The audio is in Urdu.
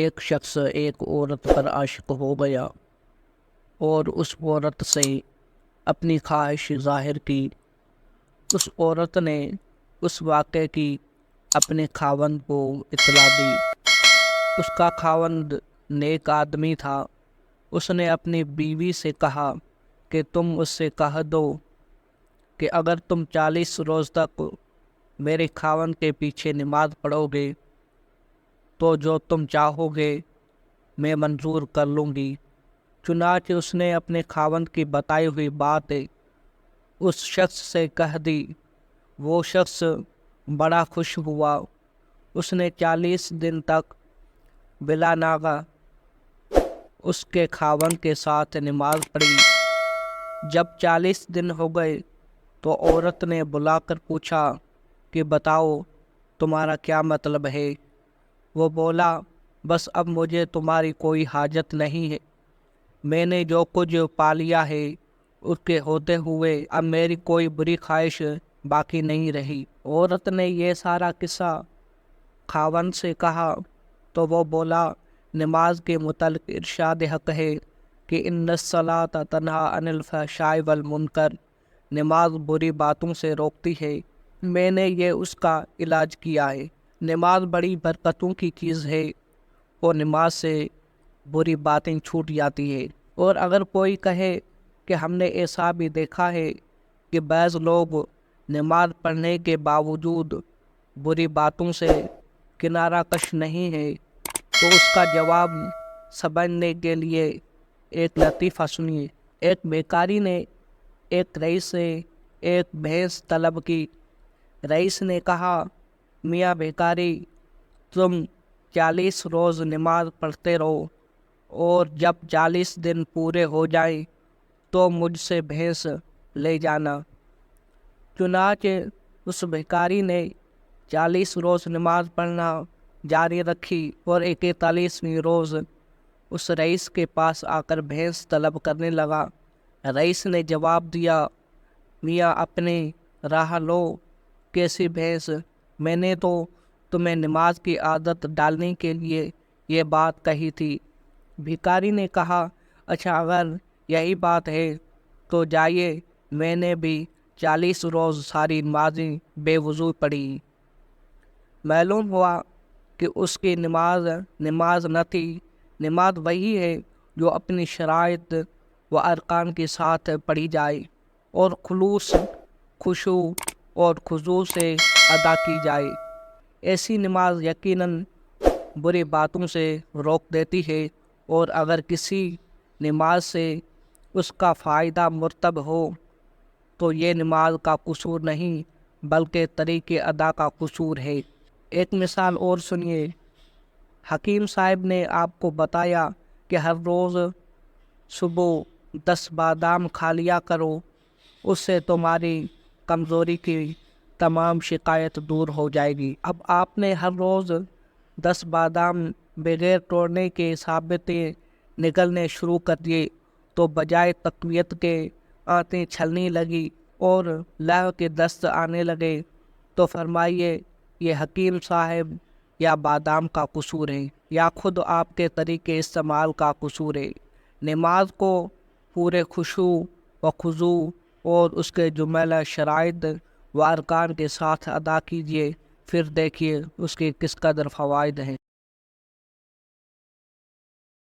ایک شخص ایک عورت پر عاشق ہو گیا اور اس عورت سے اپنی خواہش ظاہر کی۔ اس عورت نے اس واقعے کی اپنے خاوند کو اطلاع دی۔ اس کا خاوند نیک آدمی تھا۔ اس نے اپنی بیوی سے کہا کہ تم اس سے کہہ دو کہ اگر تم 40 روز تک میرے خاوند کے پیچھے نماز پڑھو گے تو جو تم چاہو گے میں منظور کر لوں گی۔ چنانچہ اس نے اپنے خاوند کی بتائی ہوئی بات اس شخص سے کہہ دی۔ وہ شخص بڑا خوش ہوا۔ اس نے 40 دن تک بلا ناغہ اس کے خاوند کے ساتھ نماز پڑھی۔ جب 40 دن ہو گئے تو عورت نے بلا کر پوچھا کہ بتاؤ تمہارا کیا مطلب ہے؟ وہ بولا بس اب مجھے تمہاری کوئی حاجت نہیں ہے۔ میں نے جو کچھ پا لیا ہے اس کے ہوتے ہوئے اب میری کوئی بری خواہش باقی نہیں رہی۔ عورت نے یہ سارا قصہ خاوند سے کہا تو وہ بولا نماز کے متعلق ارشاد حق ہے کہ ان الصلاۃ تنہی عن الفحشاء والمنکر، نماز بری باتوں سے روکتی ہے۔ میں نے یہ اس کا علاج کیا ہے۔ نماز بڑی برکتوں کی چیز ہے اور نماز سے بری باتیں چھوٹ جاتی ہے۔ اور اگر کوئی کہے کہ ہم نے ایسا بھی دیکھا ہے کہ بعض لوگ نماز پڑھنے کے باوجود بری باتوں سے کنارہ کش نہیں ہے، تو اس کا جواب سمجھنے کے لیے ایک لطیفہ سنیے۔ ایک بیکاری نے ایک رئیس سے ایک بھینس طلب کی۔ رئیس نے کہا میاں بیکاری، تم 40 روز نماز پڑھتے رہو اور جب 40 دن پورے ہو جائیں تو مجھ سے بھینس لے جانا۔ چنانچہ اس بھکاری نے 40 روز نماز پڑھنا جاری رکھی اور 41ویں روز اس رئیس کے پاس آ کر بھینس طلب کرنے لگا۔ رئیس نے جواب دیا میاں اپنی راہ لو، کیسی بھینس؟ میں نے تو تمہیں نماز کی عادت ڈالنے کے لیے یہ بات کہی تھی۔ بھکاری نے کہا اچھا اگر یہی بات ہے تو جائیے، میں نے بھی 40 روز ساری نمازیں بے وضو پڑھی۔ معلوم ہوا کہ اس کی نماز نہ تھی۔ نماز وہی ہے جو اپنی شرائط و ارکان کے ساتھ پڑھی جائے اور خلوص، خشوع اور خضوع سے ادا کی جائے۔ ایسی نماز یقیناً بری باتوں سے روک دیتی ہے، اور اگر کسی نماز سے اس کا فائدہ مرتب ہو تو یہ نماز کا قصور نہیں بلکہ طریقے ادا کا قصور ہے۔ ایک مثال اور سنیے۔ حکیم صاحب نے آپ کو بتایا کہ ہر روز صبح 10 بادام کھا لیا کرو، اس سے تمہاری کمزوری کی تمام شکایت دور ہو جائے گی۔ اب آپ نے ہر روز 10 بادام بغیر توڑنے کے ثابتیں نکلنے شروع کر دیے تو بجائے تقویت کے آنتیں چھلنی لگی اور لہو کے دست آنے لگے، تو فرمائیے یہ حکیم صاحب یا بادام کا قصور ہے یا خود آپ کے طریقے استعمال کا قصور ہے؟ نماز کو پورے خشوع و خضوع اور اس کے جملہ شرائط و ارکان کے ساتھ ادا کیجیے، پھر دیکھیے اس کے کس قدر فوائد ہیں۔